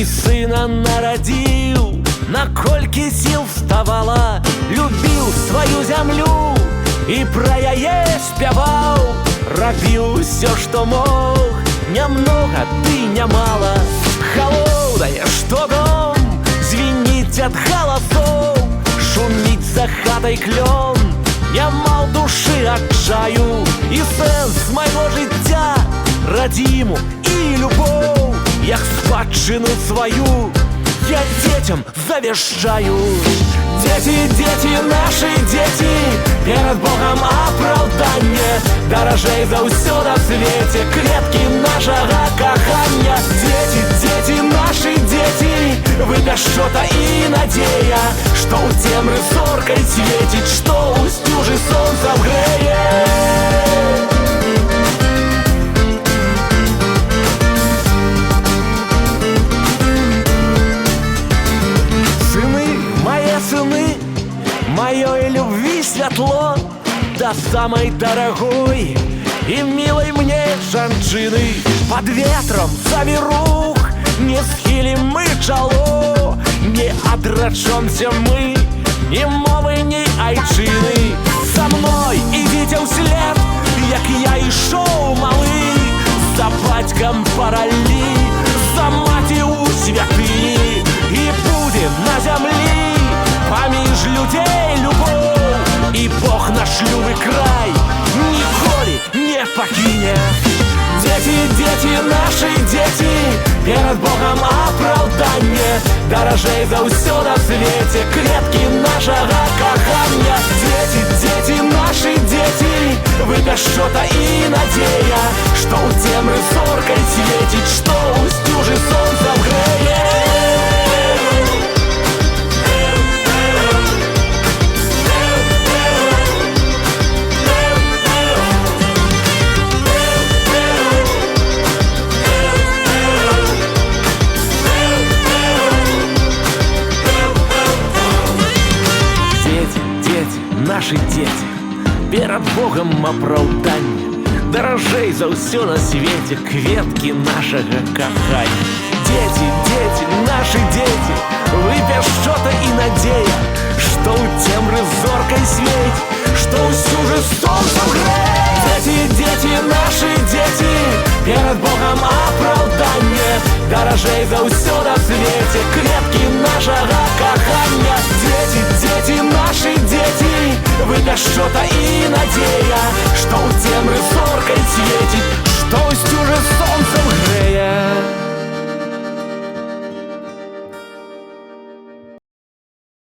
і сына нарадзіў, наколькі сіл вставала, любіў сваю зямлю і пра яе спяваў, рабіў усё, што мог, нямнога ды нямала. Галоўнае, што дом звініць ад галасоў, шуміць за хатай клён, няма ў душы адчаю, і сэнс майго жыцця радзіму і любоў, як спадчыну сваю я дзецям завяшчаю. Дзеці, дзеці, нашы дзеці, перад Богам апраўданне, даражэй за ўсё на свеце кветкі нашага кахання. Дзеці, дзеці, нашы дзеці, вы пяшчота і надзея, што ў цемры зоркай свеціць, што ў сцюжы сонцам грэе. Маёй любви святло до самой дорогой и милой мне жанчыны. Под ветром завірух не схилим мы чало, не отрачемся мы ни мовы, ни айчыны. Со мной идите услед, як я ішоў малы, за бацькам паралі, за маціў святыні, і будем на зямлі паміж людзей любоў, і Бог наш любы край ніколі не пакіне. Дзеці, дзеці, нашы дзеці, перад Богам апраўданне, даражэй за ўсё на свеце кветкі нашага кахання. Дзеці, дзеці, нашы дзеці, вы пяшчота і надзея, што ў цемры зоркай свеціць, што ў сцюжы сонцам грэе. Нашы дзеці, перад Богам апраўданне, даражэй за ўсё на свеце кветкі нашага кахання. Дзеці, дзеці, нашы дзеці, вы пяшчота і надзея, што ў цемры зоркай свець, што ўсю же сонцам грэе. Дзеці, дзеці, нашы дзеці, перад Богам апраўданне, даражэй за ўсё на свеце кветкі нашага кахання.